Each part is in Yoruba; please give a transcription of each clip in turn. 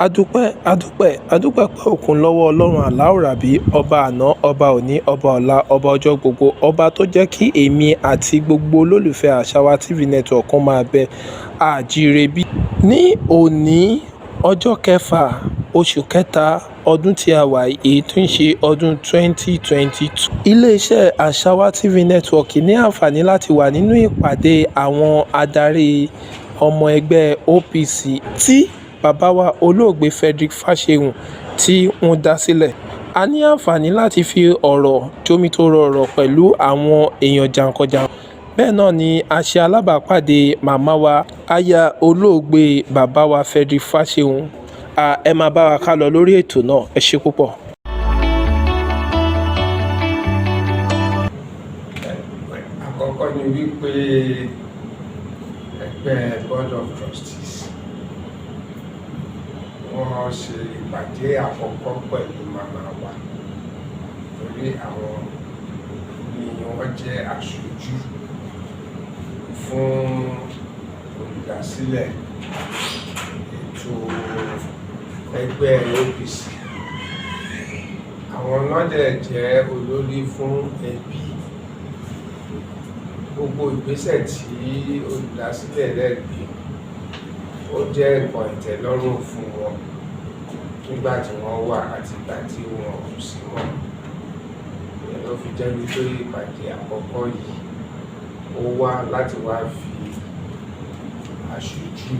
adúpẹ́ pé òkun lọ́wọ́ ọlọ́run aláwùrábí ọba àná ọba òní ọba ọ̀la ọba ọjọ́ gbogbo ọba tó jẹ́ kí èmi àti gbogbo olólùfẹ́ Àṣàwá TV network kan máa bẹ àjíire bí. ní òní ọjọ́ kẹfà oṣù kẹta ọdún tí a wà èyí tó ń ṣe ọdún 2022 iléeṣẹ́ Àṣàwá TV network ní àǹfààní láti wà nínú ìpàdé àwọn adarí ọmọ ẹgbẹ́ O.P.C tí bàbá wa olóògbé Frederick Fasehun tí wọ́n dá sílẹ̀. A ní àǹfààní láti fi ọ̀rọ̀ jómitóró ọ̀rọ̀ pẹ̀lú àwọn èèyàn jàǹkànjàǹkàn. Bẹ́ẹ̀ náà ni a ṣe alábàápàdé màmá wa aya olóògbé bàbá wa Frederick Fasehun. Ẹ máa bá wa ká lọ lórí ètò náà. Ẹ ṣé púpọ̀. Àkọ́kọ́ ni wípé ẹgbẹ́ Board of Trustees wọ́n ṣe ìpàdé àkọ́kọ́ pẹ̀lú màmá wa torí àwọn ni wọ́n jẹ́ aṣojú fún olùdásílẹ̀ ètò ẹgbẹ́ O.P.C. Àwọn náà dẹ̀ jẹ́ olórí fún ẹbí. Gbogbo ìgbésẹ̀ tí olùdásílẹ̀ rẹ̀ gbé ó jẹ́ nǹkan ìtẹ́lọ́rùn fún wọn nígbà tí wọ́n wà àti ìgbà tí wọn kò sí mọ́. Ìyẹn ló fi jẹ́ wípé ìpàdé àkọ́kọ́ yìí ó wá láti wá fi aṣojú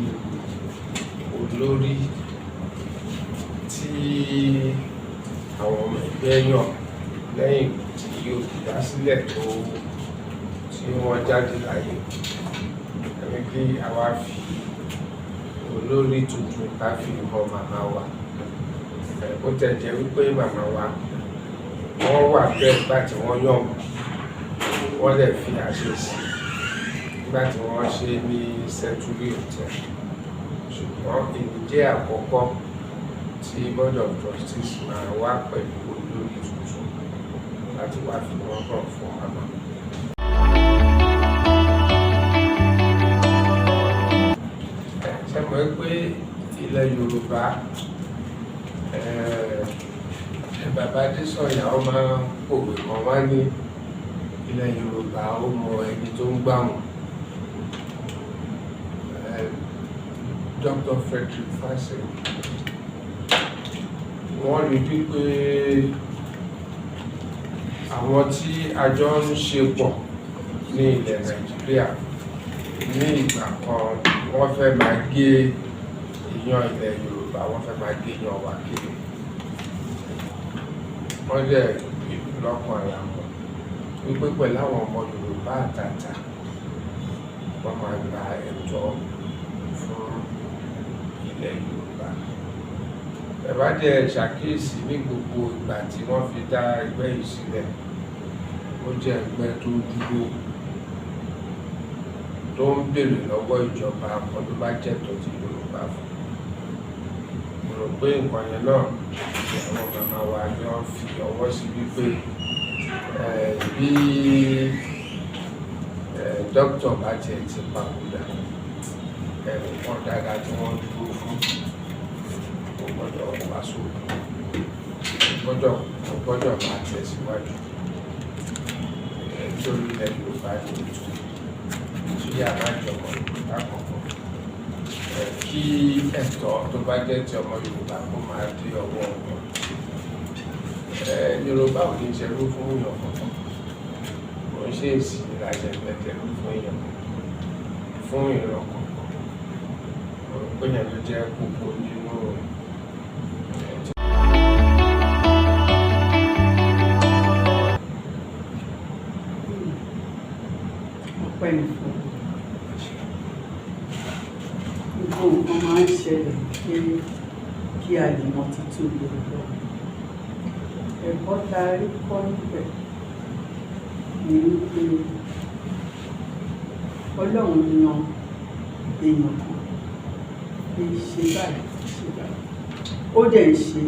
olórí tí àwọn ọmọ ẹgbẹ́ yàn lẹ́yìn tí olùdásílẹ̀ tí wọ́n jáde láyé. Ẹni kí àwa fi olórí tuntun ká fi hàn màmá wa. Ó tẹ̀ jẹ́ wípé màmá wa wọ́n wà bẹ́ẹ̀ nígbà tí wọ́n yàn wọ́n lè fi àṣẹ sí nígbà tí wọ́n ṣe ní Century Hotel. Ṣùgbọ́n èyí jẹ́ àkọ́kọ́ tí Board of Trustees máa wá pẹ̀lú olórí tuntun láti wá fi wọ́n hàn fún màmá. Ṣé mọ̀ pé ilẹ̀ Yorùbá bàbá Adésọ̀yà ó máa ń pòwe kan wá ní ilẹ̀ Yorùbá ó mọ ẹni tó ń gbà wọ́n. Dr Frederick Fasehun wọ́n rí wípé àwọn tí a jọ ń ṣe pọ̀ ní ilẹ̀ Nàìjíríà ní ìgbà kan wọ́n fẹ́ máa gé ìyàn ilẹ̀ Yorùbá wọ́n fẹ́ máa gé ìyàn wa kiri. Wọ́n dẹ̀ ìlú lọ́kàn ara wọn wípé pẹ̀lú àwọn ọmọ Yorùbá àtàtà wọ́n máa gba ẹ̀tọ́ fún ilẹ̀ Yorùbá. Bàbá dẹ̀ ṣàkíyèsí ní gbogbo ìgbà tí wọ́n fi dá ẹgbẹ́ yìí sílẹ̀ ó jẹ́ ẹgbẹ́ tó dúró tó ń béèrè lọ́wọ́ ìjọba ọdún bá jẹ́ tó ti Yorùbá fún. Mo rò pé nǹkan yẹn náà àwọn màmá wa ni wọ́n fi ọwọ́ sí wípé bí dókítà bá tiẹ̀ ti papòdà nǹkan dáadáa tí wọ́n dúró fún kò gbọ́dọ̀ wá sóògùn gbọ́dọ̀ máa tẹ̀síwájú nítorí ilẹ̀ Yorùbá ní ìtú tí àmájọmọ Yorùbá kọ̀ọ̀kan kí ẹ̀tọ́ tó bá jẹ́ ti ọmọ Yorùbá kó máa dé ọwọ́ wọn. Yorùbá ò ní ṣerú fún èèyàn kankan, kò ń ṣe èsì ìlàjẹ ìgbẹ́tẹ̀lú fún èèyàn fún ìran kankan. Mo rò pé yẹn ló jẹ́ kókó nínú ọpẹ́ ní fún gbogbo nǹkan máa ń ṣẹlẹ̀ kí a lè mọ títún Yorùbá. Ẹ̀kọ́ tá a rí kọ́ níbẹ̀ ni wípé Ọlọ́run yan èèyàn kan bí ṣe báyìí ó dẹ̀ ń ṣe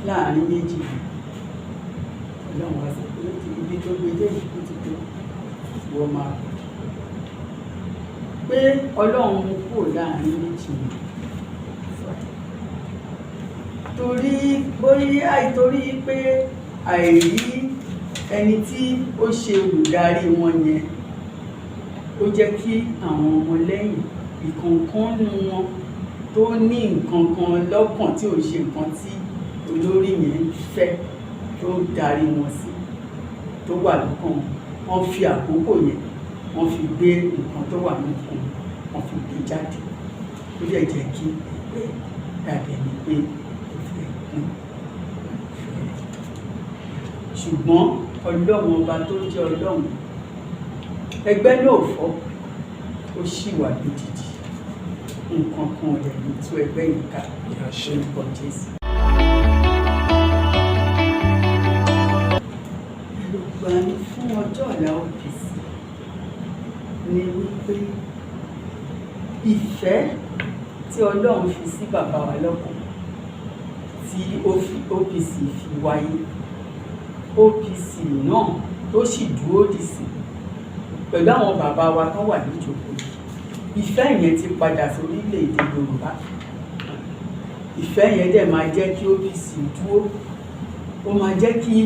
láàrin méjì. Ọlọ́run wá sọ pé ibi tó gbé dé ìlú ti tó wọ́n máa pé Ọlọ́run mú kúrò láàrin méjì torí pé àìrí ẹni tí ó ṣe olùdarí wọn yẹn ó jẹ́ kí àwọn ọmọlẹ́yìn ìkọ̀ọ̀kan nínú wọn tó ní nǹkan kan lọ́kàn tí ò ṣe nǹkan tí olórí yẹn fẹ́ tó darí wọn sí tó wà lọ́kàn wọn fi àkókò yẹn wọ́n fi gbé nǹkan tó wà lọ́kàn wọ́n fi gbé jáde ó dẹ̀ jẹ́ kí ẹgbẹ́ dàbí ẹni pé ó fẹ́ kún ṣùgbọ́n ọlọ́run ọba tó jẹ́ ọlọ́run ẹgbẹ́ náà fọ́ ó ṣì wà lójijì nǹkan kan rẹ̀ ní tú ẹgbẹ́ yìí ká orúkọ Jésù. èròǹgbà mi fún ọjọ́ ọ̀la O.P.C ni wípé ìfẹ́ tí ọlọ́run fi sí bàbá wa lọ́kàn tí O.P.C fi wáyé O.P.C náà tó sì dúró dì sí pẹ̀lú àwọn bàbá wa tó wà níjókòó ìfẹ́ yẹn ti padà sórílẹ̀-èdè Yorùbá ìfẹ́ yẹn dẹ̀ máa jẹ́ kí O.P.C dúró ó máa jẹ́ kí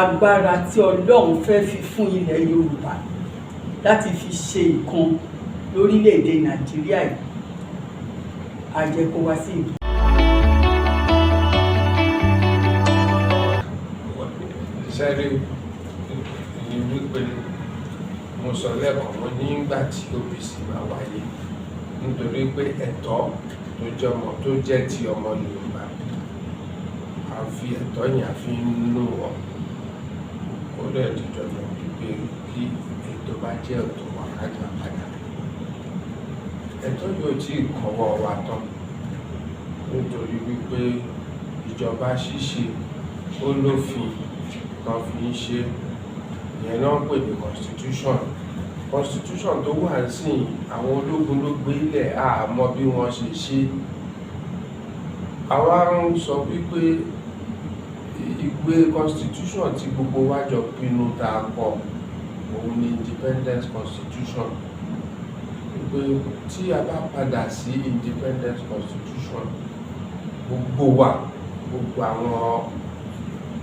agbára tí ọlọ́run fẹ́ fi fún ilẹ̀ Yorùbá láti fi ṣe nǹkan lórílẹ̀-èdè Nàìjíríà yìí á jẹ́ kó wá sí ìlú. Sẹ́rí ni wípé mo sọ lẹ́kọ̀ọ́ mo nígbà tí O.P.C máa wáyé nítorí pé ẹ̀tọ́ tó jẹ́ ti ọmọ Yorùbá a fi ẹ̀tọ́ yẹn a fi ń nù wọ́n ó dẹ̀ dìjọ́ lọ pípé kí ètò bá jẹ́ ọ̀tọ̀ wà kájà padà ẹ̀tọ́ yóò tí ì kọ́wọ́ wa tán nítorí wípé ìjọba ṣíṣe ó lófin kan fi ń ṣe ìyẹn náà pè ní constitution tó wà sí àwọn ológun ló gbé ilẹ̀ àmọ́ bí wọ́n ṣe ṣe àwa ń sọ wípé ìgbé constitution tí gbogbo wa jọ pinnu tá a kọ òun ni independence constitution wípé tí a bá padà sí independence constitution gbogbo àwọn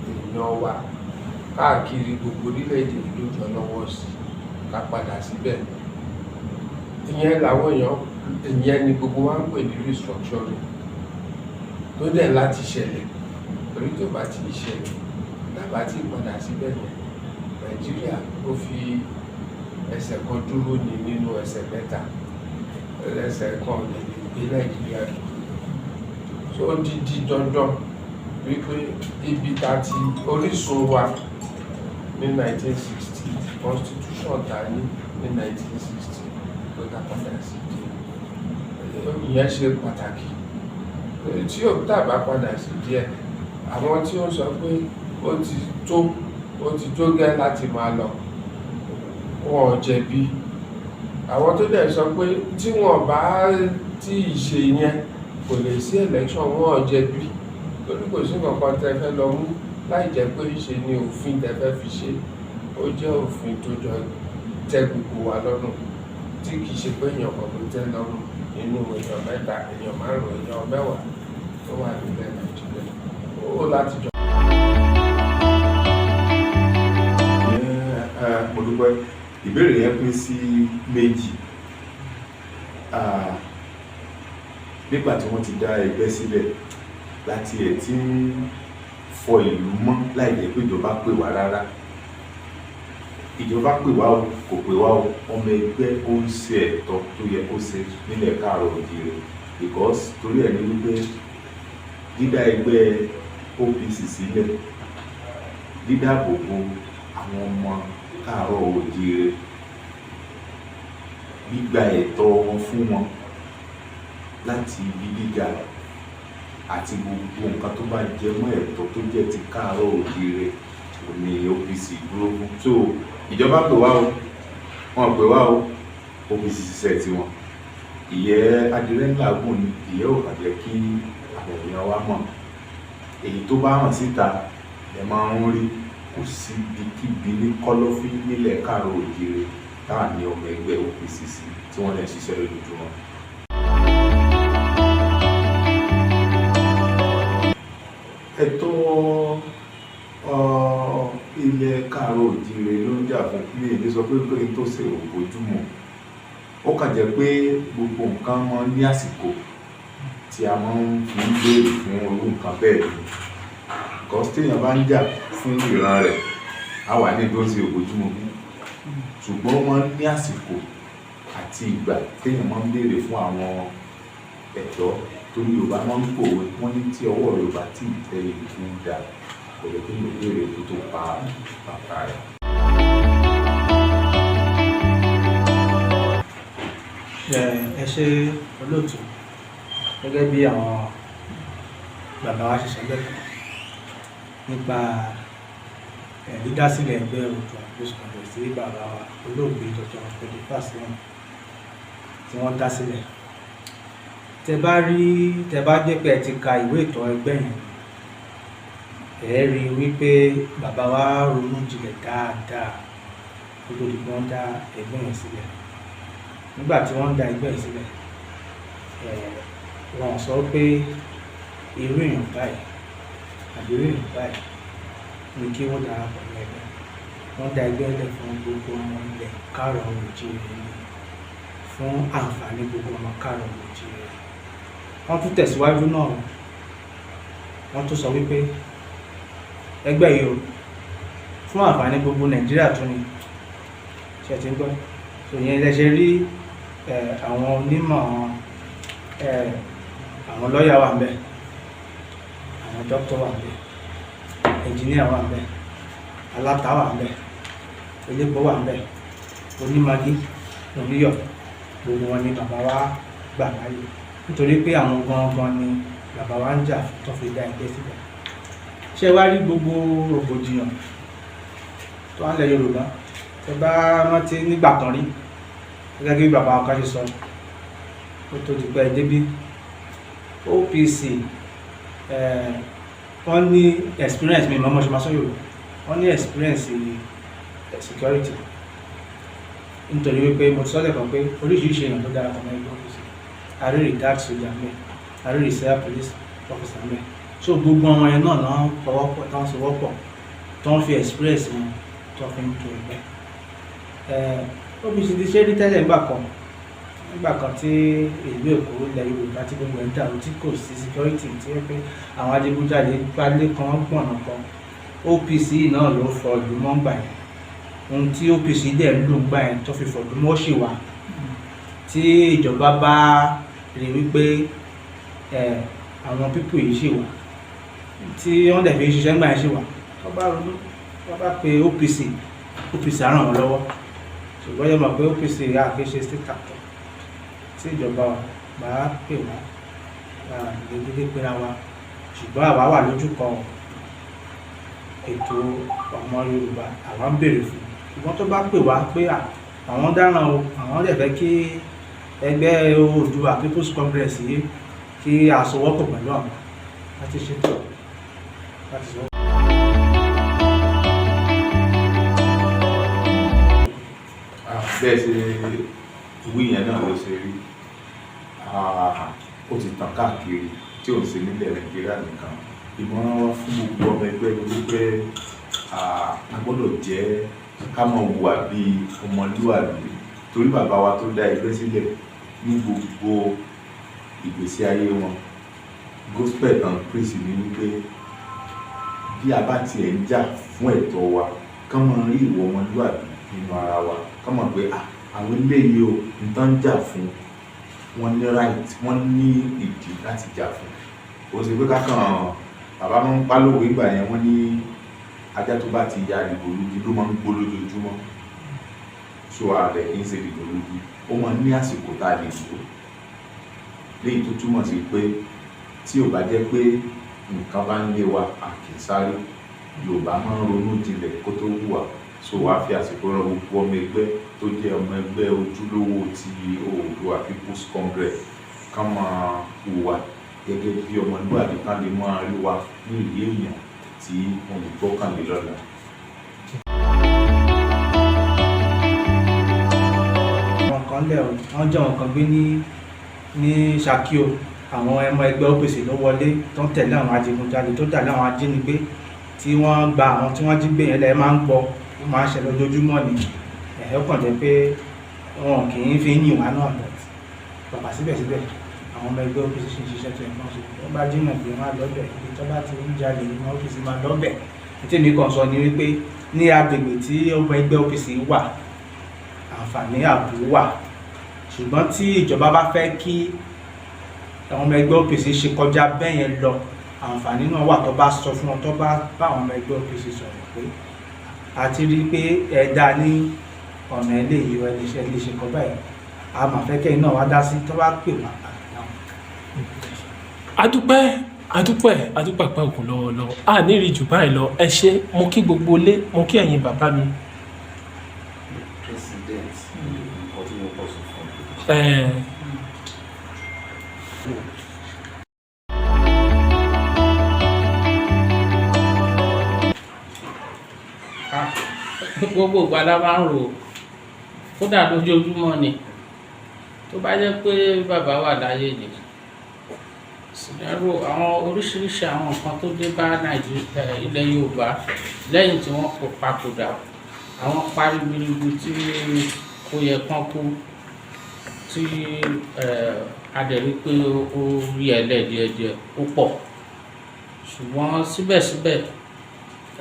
èèyàn wa káàkiri gbogbo orílẹ̀-èdè ló jọ lọ́wọ́ sí ká padà síbẹ̀ ìyẹn ni gbogbo wa ń pè ní restructuring tó dẹ̀ láti ṣẹlẹ̀ torí tó bá ti ṣẹlẹ̀ dábàá tí padà síbẹ̀ yẹn Nàìjíríà ó fi ẹsẹ̀ kan dúró ní nínú ẹsẹ̀ mẹ́ta ẹsẹ̀ kan lè gbé Nàìjíríà tó di dandan wípé ibi tá ti orísun wa ní 1960 constitution ta ní 1960 ló ká padà sí ìyẹn ṣe pàtàkì tí ó tàbá padà sí díẹ̀ àwọn tí ó sọ pé ó ti tó gẹ́ láti máa lọ wọn ò jẹ̀bi àwọn tó dẹ̀ sọ pé tí wọn bá tí ì ṣe yẹn kò lè sí election wọn ò jẹ̀bi torí kò sí nǹkan tẹ́ fẹ́ lọ mú láì jẹ́ pé ṣe ni òfin tẹ́ fẹ́ fi ṣe ó jẹ́ òfin tó jọ tẹ́ gbogbo wa lọ́rùn tí kìí ṣe pé èèyàn kan ló tẹ́ lọ́rùn nínú èèyàn mẹ́ta èèyàn márùn-ún èèyàn mẹ́wàá tó wà nílẹ̀ Nàìjíríà ó láti jọ. Mo dúpẹ́ ìbéèrè yẹn pín sí méjì nígbà tí wọ́n ti dá ẹgbẹ́ sílẹ̀ láti ẹ̀ tí ń fọ ìlú mọ́ láì jẹ́ pé ìjọba pè wá rárá ìjọba pè wá o kò pè wá o ọmọ ẹgbẹ́ ó ń ṣe ẹ̀tọ́ tó yẹ kó ṣe nílẹ̀ Káàárọ̀-o-ò-jíire because torí ẹ̀ ní wípé dídá ẹgbẹ́ O.P.C sílẹ̀ dídáàbòbò àwọn ọmọ Káàárọ̀-o-ò-jíire gbígba ẹ̀tọ́ wọn fún wọn láti ibi gíga àti gbogbo nǹkan tó bá jẹ mọ́ ẹ̀tọ́ tó jẹ́ ti Káàárọ̀-o-ò-jíire ní O.P.C dúró fún. So ìjọba pè wá o wọn pè wá o O.P.C ṣiṣẹ́ tiwọn ìyẹ́ adìrẹ́ ńlá gùn ni ìyẹ́ ò bàjẹ́ kí àwọn èèyàn wa mọ̀ èyí tó bá hàn síta ẹ máa ń rí kò sí ibikíbi ní kọ́lọ́fín nílẹ̀ Káàárọ̀-o-ò-jíire táà ní ọmọ ẹgbẹ́ O.P.C sí tí wọ́n lè ṣiṣẹ́ lójoojúmọ́. ní èdè sọ pé pé tó ṣe òbójúmu ó kàn jẹ́ pé gbogbo nǹkan wọn ní àsìkò tí a máa ń fi ń béèrè fún orú nǹkan bẹ́ẹ̀ ni because téèyàn bá ń jà fún ìran rẹ̀ á wà ní tó ṣe òbójúmu bí ṣùgbọ́n wọ́n ní àsìkò àti ìgbà téèyàn máa ń béèrè fún àwọn ẹ̀tọ́ torí Yorùbá máa ń pòwe wọ́n ní tí ọwọ́ Yorùbá tí ìtẹ́ ìlú fún dà kò lè kí n béèrè kó tó pa bàbá rẹ̀. Ẹ ṣe olóòtú gẹ́gẹ́ bí àwọn bàbá wa ṣe sọ lẹ́kọ̀ọ́ nípa dídásílẹ̀ ẹgbẹ́ Oodua People's Congress tí bàbá wa olóògbé Dr Frederick Fasehun tí wọ́n dá sílẹ̀. Tẹ bá jẹ́ pé ẹ ti ka ìwé ìtàn ẹgbẹ́ yẹn ẹ rí wípé bàbá wa ronú jinlẹ̀ dáadáa kó tó di pé wọ́n dá ẹgbẹ́ yẹn sílẹ̀. Nígbà tí wọ́n dá ẹgbẹ́ yẹn sílẹ̀ wọ́n sọ pé irú èèyàn báyìí àbí irú èèyàn báyìí ní kí wọ́n darapọ̀ ní ẹgbẹ́. Wọ́n dá ẹgbẹ́ lẹ̀ fún gbogbo ọmọ ilẹ̀ káàrọ̀ oòjíire ni fún àǹfààní gbogbo ọmọ káàrọ̀ oòjíire. Wọ́n tún tẹ̀síwájú náà wọ́n tún sọ wípé ẹgbẹ́ yìí o fún àǹfààní gbogbo Nàìjíríà tún ni ṣe ti ń gbọ́. Ìyẹn lẹ́ṣẹ̀ rí àwọn onímọ̀ àwọn lọ́ọ̀yà wà ńbẹ̀, àwọn dókítà wà ńbẹ̀, ẹnjìníà wà ńbẹ̀, aláta wà ńbẹ̀, elépo wà ńbẹ̀, onímagí, oníyọ̀, gbogbo wọn ni bàbá wa gbà láyè nítorí pé àwọn gangan ni bàbá wa ń jà tó fi dá ẹgbẹ́ sílẹ̀. Ṣé wá rí gbogbo rògbòdìyàn tó wà nílẹ̀ Yorùbá ẹ bá rántí nígbà kan rí gẹ́gẹ́ bí bàbá ọkọ ṣe sọ ó tó ti pẹ́ débí O.P.C wọ́n ní experience mi mọ́mọ́ ṣe máa sọ Yorùbá wọ́n ní experience security nítorí wípé mo ti sọ lẹ́kọ̀ọ́ pé oríṣiríṣi èèyàn tó dára kan mọ́ ẹgbẹ́ O.P.C àrí retired soldier mẹ́ àrí reserve police officer mẹ́ so gbogbo àwọn yẹn náà náà fọwọ́pọ̀ tán so wọ́pọ̀ tó ń fi experience wọn tó fi ń tó ẹgbẹ́. O.P.C ti ṣe rí tẹ́lẹ̀ nígbà kan tí ìlú Èkó ilẹ̀ Yorùbá tí gbogbo ẹ̀ dàrú tí kò sí security tí ó pé àwọn adigunjalè gbalé kan gbọ̀nà kan O.P.C náà ló fọ ìlú mọ́ gbà yẹn ohun tí O.P.C dẹ̀ ń lò gbà yẹn tó fi fọ ìlú mọ́ ṣì wà tí ìjọba bá rí wípé àwọn pípò yìí ṣì wà tí wọ́n dẹ̀ fi ṣiṣẹ́ gbà yẹn ṣì wà wọ́n bá pe O.P.C á ràn wọ́n lọ́wọ́ ṣùgbọ́n yóò mọ̀ pé O.P.C àkéṣe state actor tí ìjọba bá pè wá dédé pera wa ṣùgbọ́n àwa wà lójú kan ètò ọmọ Yorùbá àwa ń béèrè fún ṣùgbọ́n tó bá pè wá pé àwọn dáràn o àwọn dẹ̀ fẹ́ kí ẹgbẹ́ Oodua People's Congress yìí kí a sowọ́pọ̀ pẹ̀lú àwọn láti ṣètò láti sọ. Bẹ́ẹ̀ ṣe ìwé yẹn náà ló ṣe rí ó ti tàn káàkiri tí ò ń ṣe nílẹ̀ Nàìjíríà nìkan. Ìmọ̀ràn wa fún gbogbo ọmọ ẹgbẹ́ ló wípé a gbọ́dọ̀ jẹ́ ká máa hùwà bíi ọmọlúwàbí torí bàbá wa tó dá ẹgbẹ́ sílẹ̀ ní gbogbo ìgbésí ayé wọn gospel and praise ni wípé bí a bá tiẹ̀ ń jà fún ẹ̀tọ́ wa ká máa rí ìwọ ọmọlúwàbí nínú ara wa ká mọ̀ pé àwọn eléyìí o nǹkan ń jà fún wọn ní right wọn ní ìdí láti jà fún o sì pé kákan bàbá máa ń pálówó ìgbà yẹn wọ́n ní ajá tó bá ti ya dìgbòlugi ló máa ń gbó lójoojúmọ́ so ààrẹ kì í ṣe dìgbòlugi ó máa ní àsìkò tá a lè lò léyìí tó túmọ̀ sí pé tí ò bá jẹ́ pé nǹkan bá ń lé wa àkìsáré Yorùbá máa ń ronú jinlẹ̀ kó tó wùwà so wàá fi àsìkò rán gbogbo ọmọ ẹgbẹ́ tó jẹ́ ọmọ ẹgbẹ́ ojúlówó ti Oodua People's Congress ká máa hùwà gẹ́gẹ́ bí ọmọlúwàbí ká lè máa rí wa ní ìlú èèyàn tí wọ́n lè gbọ́kànlé lọ́la. àwọn kan lẹ̀ wọ́n jẹ́ àwọn kan gbé ní Ṣakí o àwọn ọmọ ẹgbẹ́ O.P.C ló wọlé tó ń tẹ̀lé àwọn adigunjalè tó tẹ̀lé àwọn ajínigbé tí wọ́n gba àwọn tí wọ́n jí gbé yẹn lẹ́ẹ̀ máa ń gbọ́ ó máa ń ṣẹlẹ̀ lójoojúmọ́ ni ó kàn jẹ́ pé wọn kì í fi yìn wá náà bọ̀ pàpà síbẹ̀síbẹ̀ àwọn ọmọ ẹgbẹ́ OPC ṣe ń ṣiṣẹ́ tó ẹ̀kọ́ ṣe tó bá jìnnà pé wọ́n á lọ́bẹ̀ ibi tó bá ti ń jalè ní OPC máa lọ́bẹ̀ tí èmi kan sọ ni wípé ní agbègbè tí ọmọ ẹgbẹ́ OPC wà àǹfààní ààbò wà ṣùgbọ́n tí ìjọba bá fẹ́ kí àwọn ọmọ ẹgbẹ́ OPC ṣe kọjá bẹ́ẹ̀ yẹn lọ àǹfààní náà wà tó bá sọ fún wọn tó bá bá àwọn ọmọ ẹgbẹ́ OPC sọ̀rọ̀ pé àti rí i pé ẹ̀dá ní ọ̀nà eléyìí ẹni lè ṣe kọ́ báyìí a máa fẹ́ kẹ́yìn náà wá dá sí tó bá pè wá náà. adúpẹ́ pẹ́ òkun lọ́wọ́lọ́wọ́ a ní rí jù báyìí lọ ẹ ṣé mo kí gbogbo ilé mo kí ẹ̀yin bàbá mi. president ọdún yóò pọ̀ sí fún gbogbo ìgbà la máa ń rò kódà lójoojúmọ́ ni tó bá jẹ́ pé bàbá wà láyé ni ṣùgbọ́n àwọn oríṣiríṣi àwọn nǹkan tó dé bá Nàìjíríà ilẹ̀ Yorùbá lẹ́yìn tí wọ́n kó papòdà àwọn paribiribu tí ó yẹ kán kú tí adẹ̀rí pé ó rí ẹlẹ́dẹ̀ẹ́dẹ́ ó pọ̀ ṣùgbọ́n síbẹ̀síbẹ̀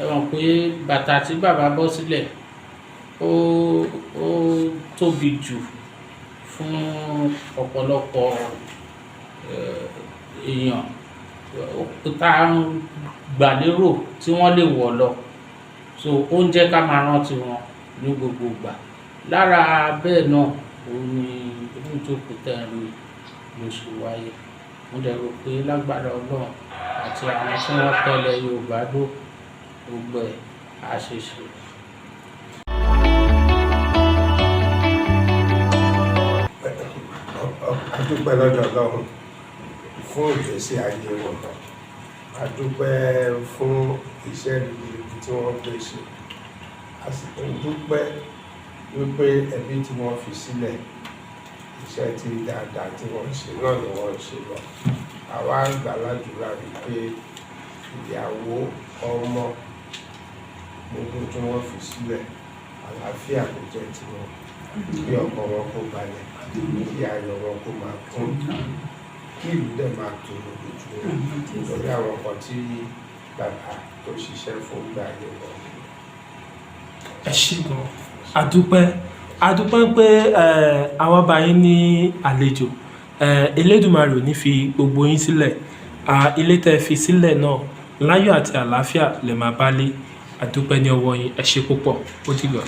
ẹ mọ̀ pé bàtà tí bàbá bọ́ sílẹ̀ ó tóbi jù fún ọ̀pọ̀lọpọ̀ èèyàn tá à ń gbàlérò tí wọ́n lè wọ̀ lọ so ó ń jẹ́ ká máa rántí wọn ní gbogbo ìgbà lára bẹ́ẹ̀ náà òun ni inú ìjókòó tẹ̀lé ló ṣe wáyé mo dẹ̀ rò pé lágbára Ọlọ́run àti àwọn tí wọ́n tẹ̀lé Yorùbá dó gbogbo ẹ̀ àṣeṣe. A dúpẹ́ lọ́dọ̀ Ọlọ́run fún ìgbésí ayé wọn, a dúpẹ́ fún iṣẹ́ ribiribi tí wọ́n gbé ṣe, a sì tún dúpẹ́ wípé ẹbí tí wọ́n fi sílẹ̀ iṣẹ́ tí dáadáa tí wọ́n ṣe náà ni wọ́n ṣe lọ. Àwa gbà ládùúrà wípé ìyàwó ọmọ gbogbo tí wọ́n fi sílẹ̀ àlàáfíà kò jẹ́ tiwọn, kí ọkàn wọn kó balẹ̀, kí ayọ̀ wọn kó máa kún, kí ìlú dẹ̀ máa tó lójú wọn lórí àwọn kan tí bàbá tó ṣiṣẹ́ fún gbà yé wọn. ẹ ṣé gan adúpẹ́ pé àwọn bá yín ní àlejò Elédùmarè ò ní fi gbogbo yín sílẹ̀ ilé tẹ́ fi sílẹ̀ náà láyọ̀ àti àlàáfíà lè máa bá lé adúpẹ́ ní ọwọ́ yín ẹ ṣé púpọ̀ ó dìgbà.